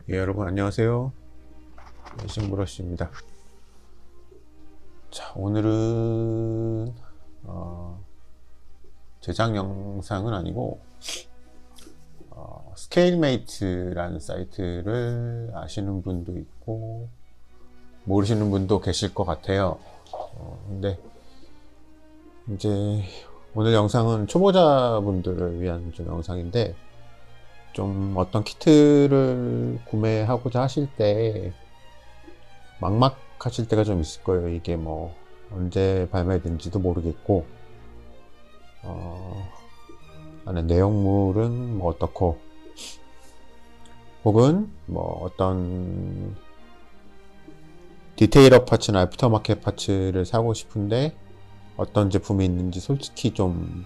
예, 여러분 안녕하세요. 싱브러쉬입니다. 자, 오늘은 제작 영상은 아니고 스케일메이트라는 사이트를 아시는 분도 있고 모르시는 분도 계실 것 같아요. 근데 이제 오늘 영상은 초보자분들을 위한 좀 영상인데, 좀 어떤 키트를 구매하고자 하실 때 막막하실 때가 좀 있을 거예요. 이게 뭐 언제 발매된지도 모르겠고, 안에 내용물은 뭐 어떻고, 혹은 뭐 어떤 디테일업 파츠나 애프터마켓 파츠를 사고 싶은데 어떤 제품이 있는지 솔직히 좀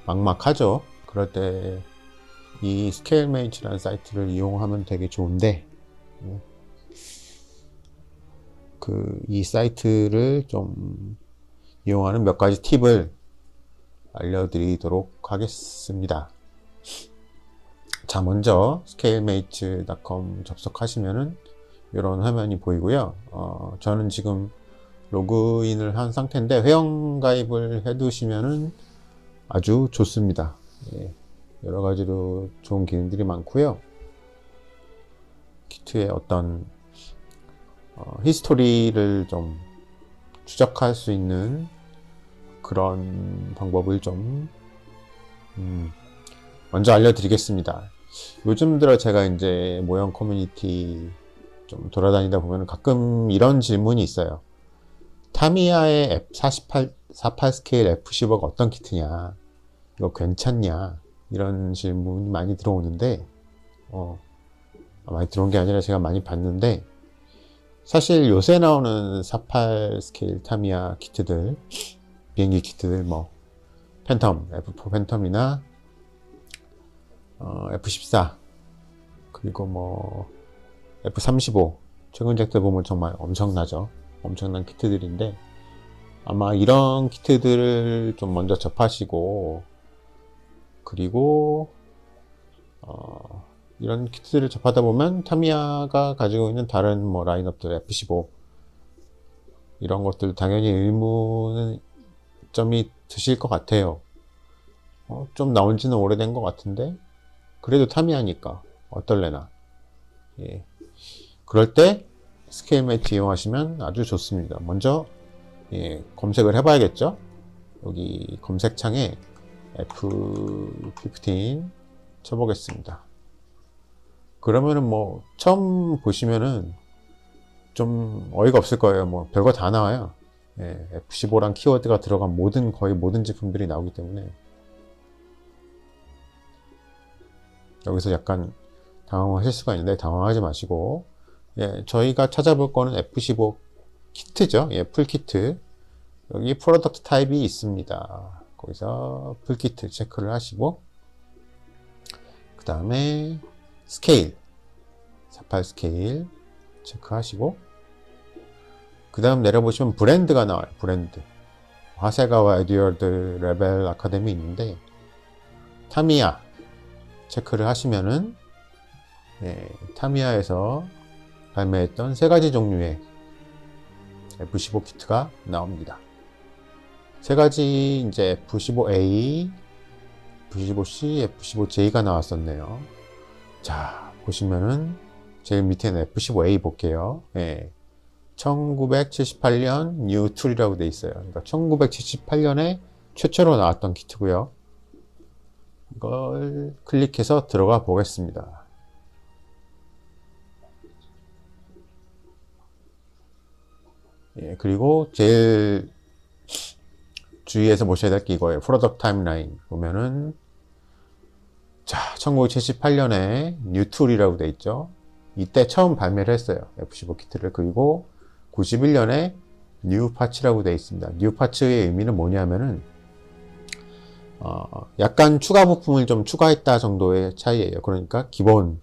막막하죠. 그럴 때 이 스케일메이트라는 사이트를 이용하면 되게 좋은데, 이 사이트를 좀 이용하는 몇 가지 팁을 알려드리도록 하겠습니다. 자, 먼저 scaleMate.com 접속하시면은 이런 화면이 보이고요. 저는 지금 로그인을 한 상태인데 회원가입을 해 두시면은 아주 좋습니다. 예, 여러 가지로 좋은 기능들이 많고요. 키트의 어떤 히스토리를 좀 추적할 수 있는 그런 방법을 좀 먼저 알려드리겠습니다. 요즘 들어 제가 이제 모형 커뮤니티 좀 돌아다니다 보면 가끔 이런 질문이 있어요. 타미야의 F48 스케일 F15가 어떤 키트냐? 이거 괜찮냐? 이런 질문이 많이 들어오는데, 많이 들어온 게 아니라 제가 많이 봤는데, 사실 요새 나오는 48 스케일 타미야 키트들, 비행기 키트들, 뭐 팬텀, F4 팬텀이나 F14, 그리고 뭐 F35, 최근작들 보면 정말 엄청나죠. 엄청난 키트들인데, 아마 이런 키트들을 좀 먼저 접하시고, 그리고 이런 키트들을 접하다 보면 타미야가 가지고 있는 다른 뭐 라인업들 F15 이런 것들 당연히 의문점이 드실 것 같아요. 좀 나온 지는 오래된 것 같은데 그래도 타미야니까 어떨래나. 예. 그럴 때 스케일메이트 이용하시면 아주 좋습니다. 먼저 검색을 해봐야겠죠. 여기 검색창에 F15 쳐보겠습니다. 그러면은 뭐 처음 보시면은 좀 어이가 없을 거예요. 뭐 별거 다 나와요. F15란 키워드가 들어간 거의 모든 제품들이 나오기 때문에 여기서 약간 당황하실 수가 있는데 당황하지 마시고, 저희가 찾아볼 거는 F15 키트죠. 풀키트. 여기 프로덕트 타입이 있습니다. 거기서 풀키트 체크를 하시고, 그 다음에 스케일 48 스케일 체크하시고, 그 다음 내려보시면 브랜드가 나와요. 브랜드. 하세가와 에듀어드 레벨 아카데미 있는데, 타미야 체크를 하시면은 타미야에서 발매했던 세 가지 종류의 F15 키트가 나옵니다. 세 가지 이제 F15A, F15C, F15J가 나왔었네요. 자, 보시면은 제일 밑에는 F15A 볼게요. 1978년 뉴 툴이라고 돼 있어요. 그러니까 1978년에 최초로 나왔던 키트고요. 이걸 클릭해서 들어가 보겠습니다. 그리고 제일 주의해서 보셔야 될 게 이거예요. 프로덕트 타임라인 보면은, 자, 1978년에 뉴툴이라고 돼 있죠. 이때 처음 발매를 했어요. F15 키트를. 그리고 91년에 뉴 파츠라고 돼 있습니다. 뉴 파츠의 의미는 뭐냐면은 약간 추가 부품을 좀 추가했다 정도의 차이예요. 그러니까 기본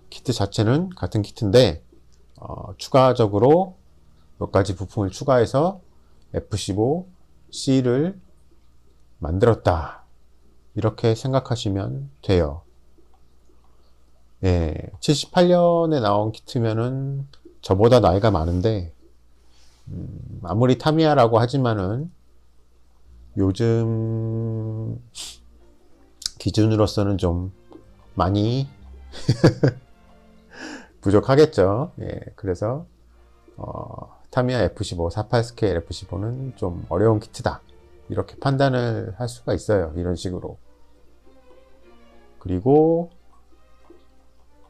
키트 자체는 같은 키트인데 추가적으로 몇 가지 부품을 추가해서 F15C를 만들었다, 이렇게 생각하시면 돼요. 예, 78년에 나온 키트면은 저보다 나이가 많은데, 아무리 타미야라고 하지만은 요즘 기준으로서는 좀 많이 부족하겠죠. 예, 그래서 타미야 F15, 48 스케일 F15는 좀 어려운 키트다. 이렇게 판단을 할 수가 있어요. 이런 식으로. 그리고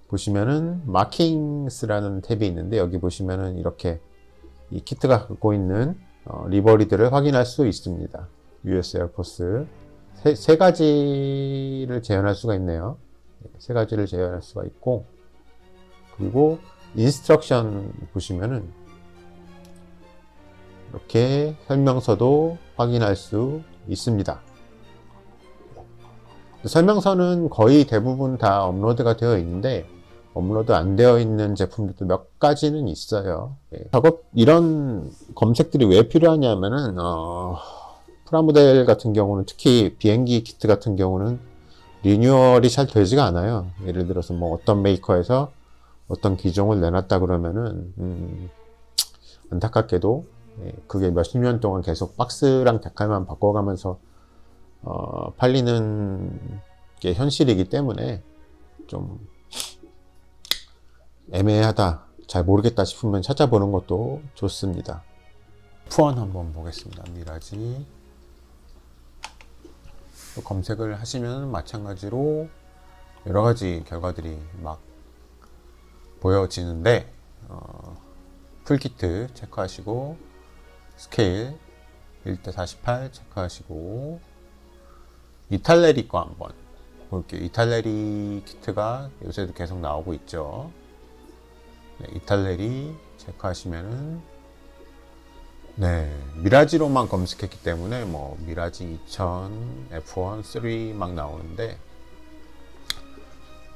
보시면은 마킹스라는 탭이 있는데 여기 보시면은 이렇게 이 키트가 갖고 있는 리버리들을 확인할 수 있습니다. US 에어포스 세 가지를 재현할 수가 있네요. 세 가지를 재현할 수가 있고, 그리고 인스트럭션 보시면은 이렇게 설명서도 확인할 수 있습니다. 설명서는 거의 대부분 다 업로드가 되어 있는데 업로드 안 되어 있는 제품들도 몇 가지는 있어요. 작업 이런 검색들이 왜 필요하냐면은 프라모델 같은 경우는, 특히 비행기 키트 같은 경우는 리뉴얼이 잘 되지가 않아요. 예를 들어서 뭐 어떤 메이커에서 어떤 기종을 내놨다 그러면은 안타깝게도 그게 몇십 년 동안 계속 박스랑 데칼만 바꿔가면서 팔리는 게 현실이기 때문에 좀 애매하다, 잘 모르겠다 싶으면 찾아보는 것도 좋습니다. F1 한번 보겠습니다. 미라지. 또 검색을 하시면 마찬가지로 여러 가지 결과들이 막 보여지는데, 풀키트 체크하시고, 스케일 1:48 체크하시고, 이탈레리 거 한번 볼게요. 이탈레리 키트가 요새도 계속 나오고 있죠. 네, 이탈레리 체크하시면은, 네, 미라지로만 검색했기 때문에 뭐 미라지 2000, F1, 3 막 나오는데,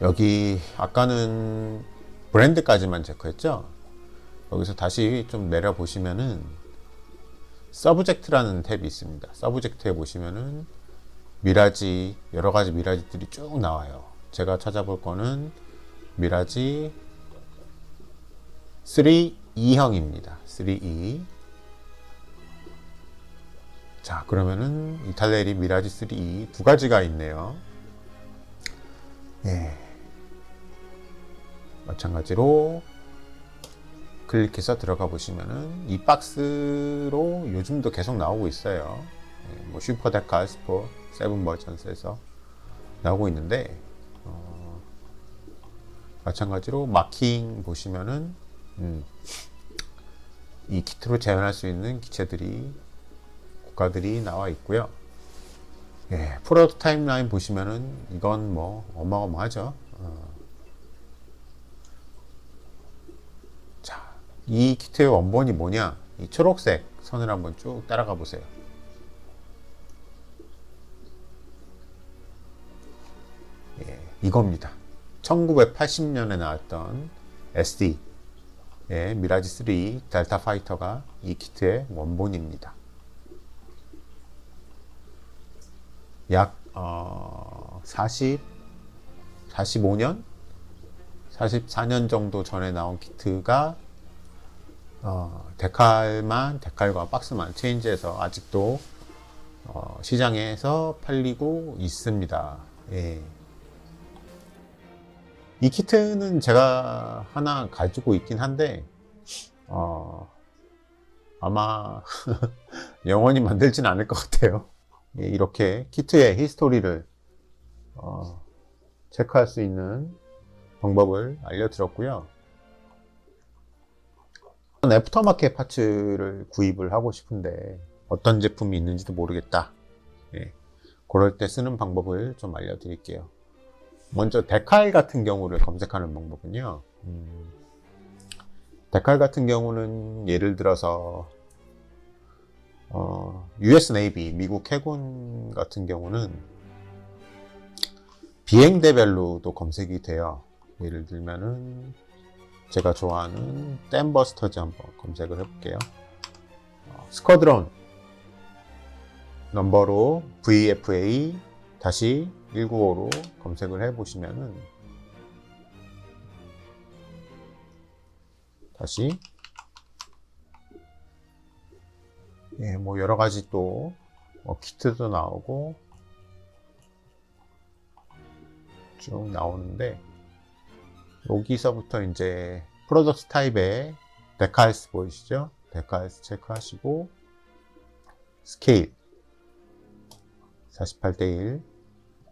여기 아까는 브랜드까지만 체크했죠. 여기서 다시 좀 내려 보시면은 서브젝트라는 탭이 있습니다. 서브젝트에 보시면은 미라지, 여러 가지 미라지들이 쭉 나와요. 제가 찾아볼 거는 미라지 3E형입니다. 3E. 자, 그러면은 이탈레리 미라지 3E 두 가지가 있네요. 예. 마찬가지로 클릭해서 들어가 보시면은 이 박스로 요즘도 계속 나오고 있어요. 예, 뭐 슈퍼 데칼 스포 7 버전스에서 나오고 있는데, 마찬가지로 마킹 보시면은 이 키트로 재현할 수 있는 기체들이, 국가들이 나와 있고요. 예, 프로토 타임라인 보시면은 이건 뭐 어마어마하죠. 자, 이 키트의 원본이 뭐냐? 이 초록색 선을 한번 쭉 따라가 보세요. 예, 이겁니다. 1980년에 나왔던 SD 미라지 3 델타 파이터가 이 키트의 원본입니다. 약 45년? 44년 정도 전에 나온 키트가 데칼과 박스만 체인지해서 아직도 시장에서 팔리고 있습니다. 예. 이 키트는 제가 하나 가지고 있긴 한데 아마 영원히 만들진 않을 것 같아요. 예, 이렇게 키트의 히스토리를 체크할 수 있는 방법을 알려드렸고요. 애프터마켓 파츠를 구입을 하고 싶은데 어떤 제품이 있는지도 모르겠다. 예, 그럴 때 쓰는 방법을 좀 알려드릴게요. 먼저 데칼 같은 경우를 검색하는 방법은요. 데칼 같은 경우는 예를 들어서 US 네이비, 미국 해군 같은 경우는 비행대별로도 검색이 돼요. 예를 들면은 제가 좋아하는 댐버스터즈 한번 검색을 해볼게요. 스쿼드론 넘버로 VFA-195로 검색을 해보시면은 다시. 예, 뭐 여러 가지 또 키트도 나오고 쭉 나오는데, 여기서부터 이제 프로덕트 타입의 데칼스 보이시죠? 데칼스 체크하시고 스케일 48:1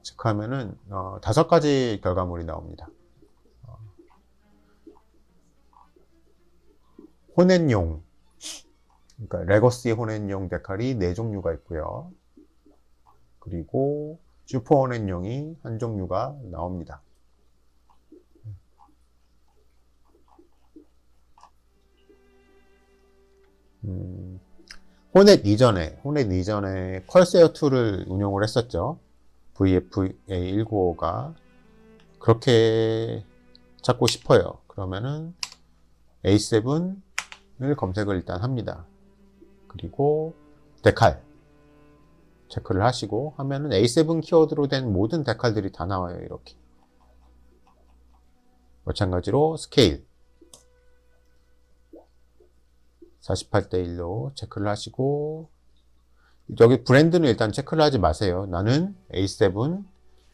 체크하면은 5가지 결과물이 나옵니다. 혼앤용, 그러니까 레거시 혼앤용 데칼이 4종류가 있고요. 그리고 슈퍼 혼앤용이 1종류가 나옵니다. 호넷 이전에 컬세어2를 운용을 했었죠. VFA195가. 그렇게 찾고 싶어요. 그러면은 A7을 검색을 일단 합니다. 그리고 데칼 체크를 하시고 하면은 A7 키워드로 된 모든 데칼들이 다 나와요. 이렇게. 마찬가지로 스케일 48:1로 체크를 하시고, 여기 브랜드는 일단 체크를 하지 마세요. 나는 A7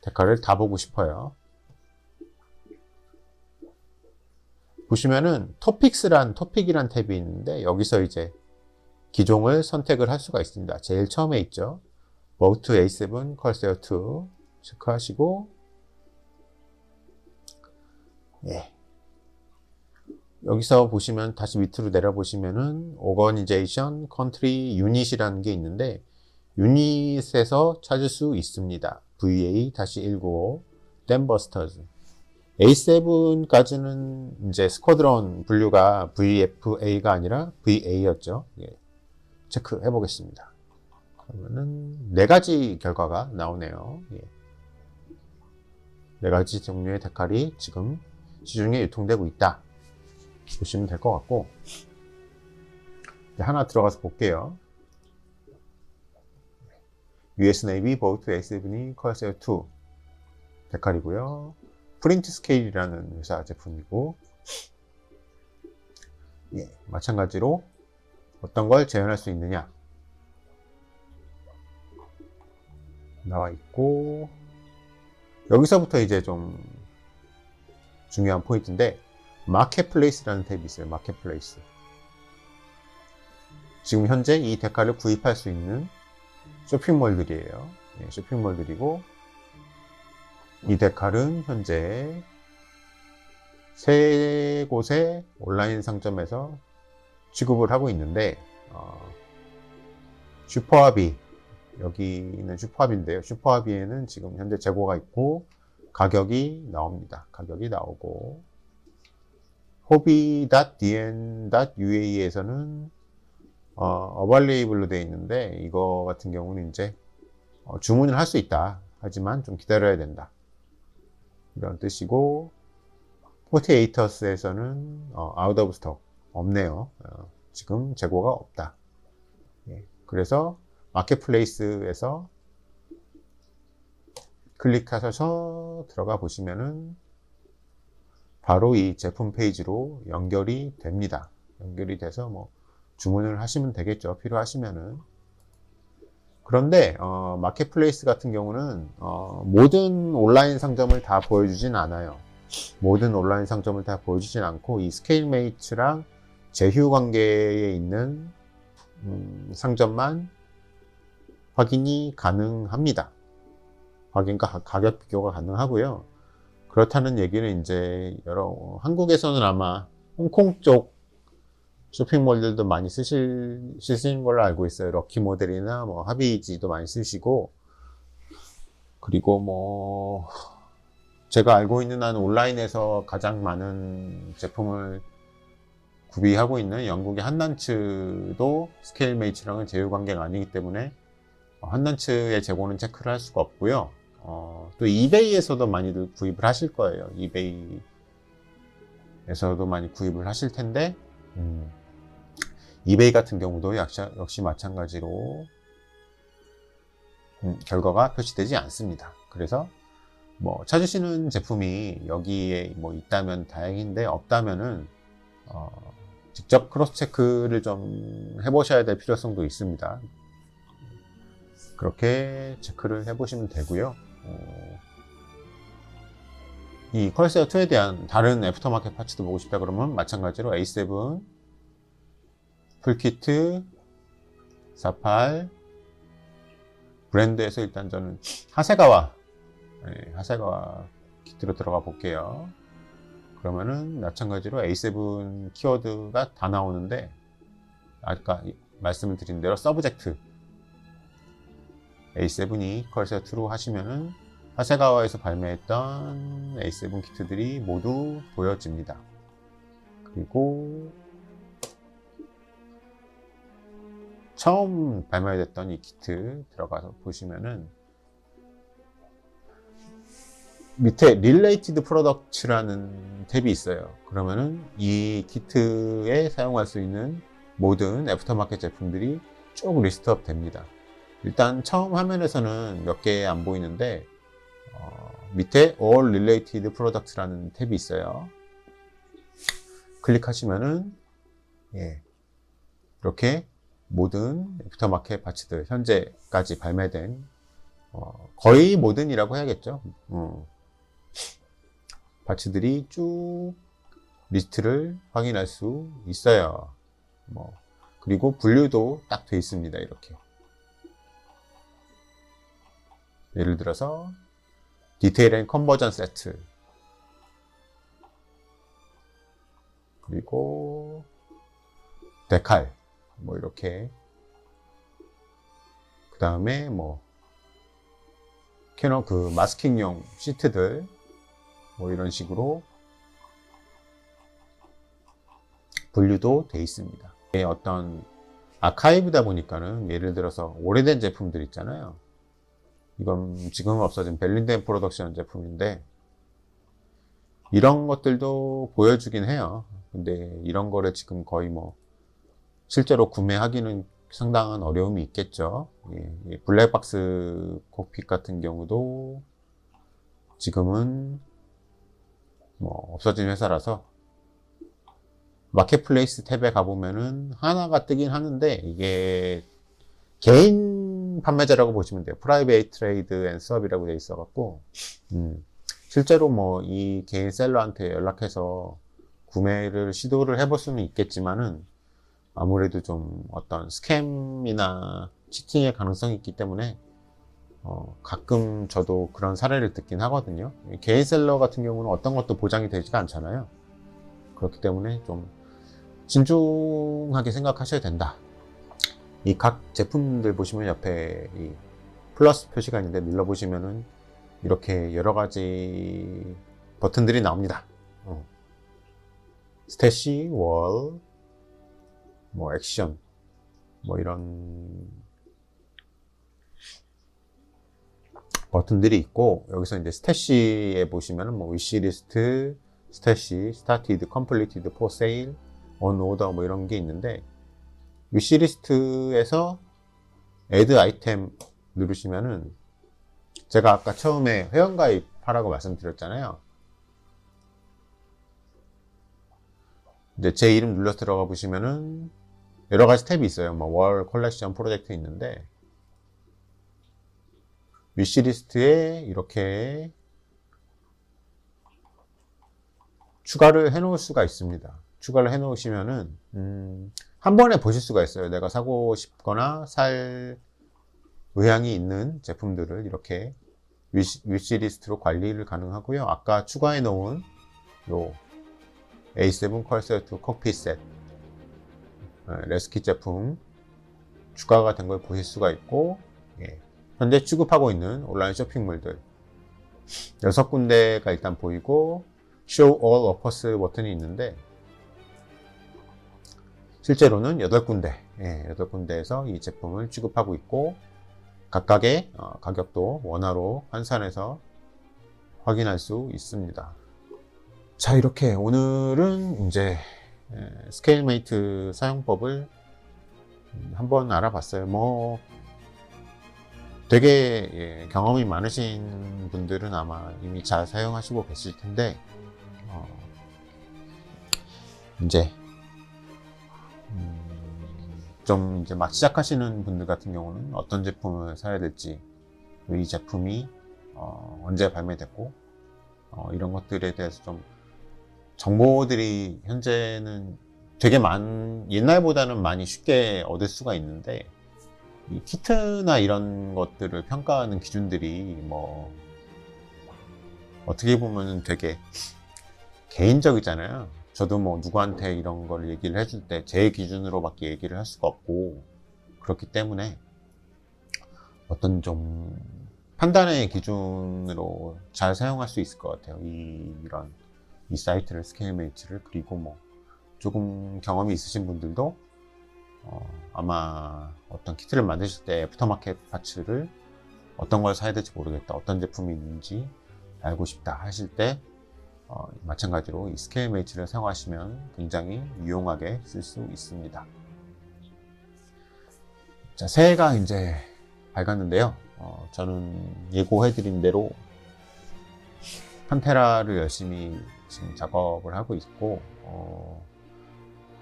데칼을 다 보고 싶어요. 보시면은 토픽이란 탭이 있는데, 여기서 이제 기종을 선택을 할 수가 있습니다. 제일 처음에 있죠. Boat A7 컬세어2 체크하시고, 예. 여기서 보시면 다시 밑으로 내려보시면은 오거니제이션 컨트리 유닛이라는 게 있는데, 유닛에서 찾을 수 있습니다. VA-195 댐버스터즈. A7까지는 이제 스쿼드론 분류가 VFA가 아니라 VA였죠. 예. 체크해 보겠습니다. 그러면은 4가지 결과가 나오네요. 예. 4가지 종류의 데칼이 지금 시중에 유통되고 있다 보시면 될 것 같고, 하나 들어가서 볼게요. US Navy Boat A7 컬세어2 데칼이고요. 프린트 스케일이라는 회사 제품이고, 예, 마찬가지로 어떤 걸 재현할 수 있느냐 나와 있고, 여기서부터 이제 좀 중요한 포인트인데, 마켓플레이스라는 탭이 있어요. 마켓플레이스. 지금 현재 이 데칼을 구입할 수 있는 쇼핑몰들이에요. 예, 쇼핑몰들이고, 이 데칼은 현재 3곳의 온라인 상점에서 취급을 하고 있는데, 슈퍼하비, 여기는 슈퍼하비인데요. 슈퍼하비에는 지금 현재 재고가 있고 가격이 나옵니다. 가격이 나오고, hobby.dn.uae에서는 어발레이블로 되어 있는데, 이거 같은 경우는 이제 주문을 할 수 있다. 하지만 좀 기다려야 된다. 이런 뜻이고, 포티에이터스에서는 out of stock 없네요. 지금 재고가 없다. 예, 그래서 마켓플레이스에서 클릭하셔서 들어가 보시면은 바로 이 제품 페이지로 연결이 됩니다. 연결이 돼서 뭐 주문을 하시면 되겠죠. 필요하시면은. 그런데 마켓플레이스 같은 경우는 모든 온라인 상점을 다 보여주진 않아요. 모든 온라인 상점을 다 보여주진 않고, 이 스케일메이츠랑 제휴 관계에 있는 상점만 확인이 가능합니다. 확인과 가격 비교가 가능하고요. 그렇다는 얘기는 이제 한국에서는 아마 홍콩 쪽 쇼핑몰들도 많이 쓰시는 걸로 알고 있어요. 럭키 모델이나 뭐 하비지도 많이 쓰시고, 그리고 뭐 제가 알고 있는 한 온라인에서 가장 많은 제품을 구비하고 있는 영국의 한란츠도 스케일메이츠랑은 제휴 관계가 아니기 때문에 한란츠의 재고는 체크를 할 수가 없고요. 또 이베이에서도 많이들 구입을 하실 거예요. 이베이에서도 많이 구입을 하실 텐데, 이베이 같은 경우도 역시 마찬가지로 결과가 표시되지 않습니다. 그래서 뭐 찾으시는 제품이 여기에 뭐 있다면 다행인데, 없다면은 직접 크로스 체크를 좀 해보셔야 될 필요성도 있습니다. 그렇게 체크를 해보시면 되고요. 이 컬세어 2에 대한 다른 애프터마켓 파츠도 보고 싶다 그러면 마찬가지로 A7 풀키트 48 브랜드에서 일단 저는 하세가와 키트로 들어가 볼게요. 그러면은 마찬가지로 A7 키워드가 다 나오는데, 아까 말씀을 드린 대로 서브젝트 A7이 컬세어 2로 하시면은 하세가와에서 발매했던 A7 키트들이 모두 보여집니다. 그리고 처음 발매됐던 이 키트 들어가서 보시면은 밑에 Related Products라는 탭이 있어요. 그러면은 이 키트에 사용할 수 있는 모든 애프터마켓 제품들이 쭉 리스트업 됩니다. 일단 처음 화면에서는 몇 개 안 보이는데 밑에 All Related Products라는 탭이 있어요. 클릭하시면은 이렇게 모든 애프터마켓 파츠들, 현재까지 발매된 거의 모든이라고 해야겠죠. 파츠들이 쭉 리스트를 확인할 수 있어요. 그리고 분류도 딱 돼 있습니다. 이렇게. 예를 들어서 디테일 앤 컨버전 세트, 그리고 데칼, 이렇게. 그 다음에 캐논 마스킹용 시트들, 이런 식으로 분류도 돼 있습니다. 어떤 아카이브다 보니까는, 예를 들어서 오래된 제품들 있잖아요. 이건 지금 없어진 벨린덴 프로덕션 제품인데, 이런 것들도 보여주긴 해요. 근데 이런 거를 지금 거의 실제로 구매하기는 상당한 어려움이 있겠죠. 블랙박스 콕핏 같은 경우도 지금은 없어진 회사라서 마켓플레이스 탭에 가보면은 하나가 뜨긴 하는데, 이게 개인 판매자라고 보시면 돼요. 프라이베이트 트레이드 앤 수업이라고 되어 있어 갖고 실제로 이 개인 셀러한테 연락해서 구매를 시도를 해볼 수는 있겠지만은, 아무래도 좀 어떤 스캠이나 치팅의 가능성이 있기 때문에 가끔 저도 그런 사례를 듣긴 하거든요. 개인 셀러 같은 경우는 어떤 것도 보장이 되지가 않잖아요. 그렇기 때문에 좀 신중하게 생각하셔야 된다. 이 각 제품들 보시면 옆에 이 플러스 표시가 있는데 눌러보시면은 이렇게 여러 가지 버튼들이 나옵니다. 스태시, 월, 액션, 이런 버튼들이 있고, 여기서 이제 스태시에 보시면은 위시리스트, 스태시, 스타티드, 컴플리티드, 포 세일, 온 오더 이런 게 있는데, 위시리스트에서 애드 아이템 누르시면은, 제가 아까 처음에 회원가입 하라고 말씀드렸잖아요. 이제 제 이름 눌러서 들어가 보시면은 여러 가지 탭이 있어요. 월 컬렉션 프로젝트 있는데, 위시리스트에 이렇게 추가를 해 놓을 수가 있습니다. 추가를 해 놓으시면은 한 번에 보실 수가 있어요. 내가 사고 싶거나 살 의향이 있는 제품들을 이렇게 위시리스트로 관리를 가능하고요. 아까 추가해 놓은 요 A7 컬세어 2 콕핏 셋 레스킷 제품 추가가 된 걸 보실 수가 있고, 현재 취급하고 있는 온라인 쇼핑몰들 6군데가 일단 보이고, Show All Offers 버튼이 있는데, 실제로는 8군데, 8군데에서 이 제품을 취급하고 있고, 각각의 가격도 원화로 환산해서 확인할 수 있습니다. 자, 이렇게 오늘은 이제 스케일메이트 사용법을 한번 알아봤어요. 되게 경험이 많으신 분들은 아마 이미 잘 사용하시고 계실 텐데, 이제 좀 이제 막 시작하시는 분들 같은 경우는 어떤 제품을 사야 될지, 이 제품이 언제 발매됐고 이런 것들에 대해서 좀 정보들이 현재는 되게 옛날보다는 많이 쉽게 얻을 수가 있는데, 이 키트나 이런 것들을 평가하는 기준들이 뭐 어떻게 보면 되게 개인적이잖아요. 저도 뭐 누구한테 이런 걸 얘기를 해줄 때 제 기준으로밖에 얘기를 할 수가 없고, 그렇기 때문에 어떤 좀 판단의 기준으로 잘 사용할 수 있을 것 같아요. 이 사이트를, 스케일메이트를. 그리고 뭐 조금 경험이 있으신 분들도 아마 어떤 키트를 만드실 때 애프터마켓 파츠를 어떤 걸 사야 될지 모르겠다, 어떤 제품이 있는지 알고 싶다 하실 때 마찬가지로 이 스케일메이트를 사용하시면 굉장히 유용하게 쓸 수 있습니다. 자, 새해가 이제 밝았는데요. 저는 예고해드린 대로 판테라를 열심히 지금 작업을 하고 있고,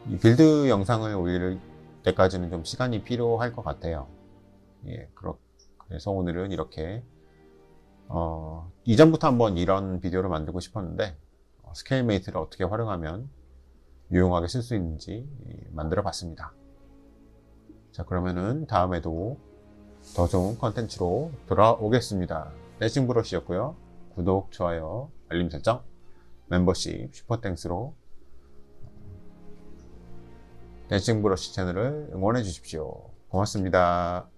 이 빌드 영상을 올릴 때까지는 좀 시간이 필요할 것 같아요. 예, 그래서 오늘은 이렇게 이전부터 한번 이런 비디오를 만들고 싶었는데, 스케일메이트를 어떻게 활용하면 유용하게 쓸 수 있는지 만들어 봤습니다. 자, 그러면은 다음에도 더 좋은 컨텐츠로 돌아오겠습니다. 댄싱 브러쉬였고요. 구독, 좋아요, 알림 설정, 멤버십, 슈퍼땡스로 댄싱 브러쉬 채널을 응원해 주십시오. 고맙습니다.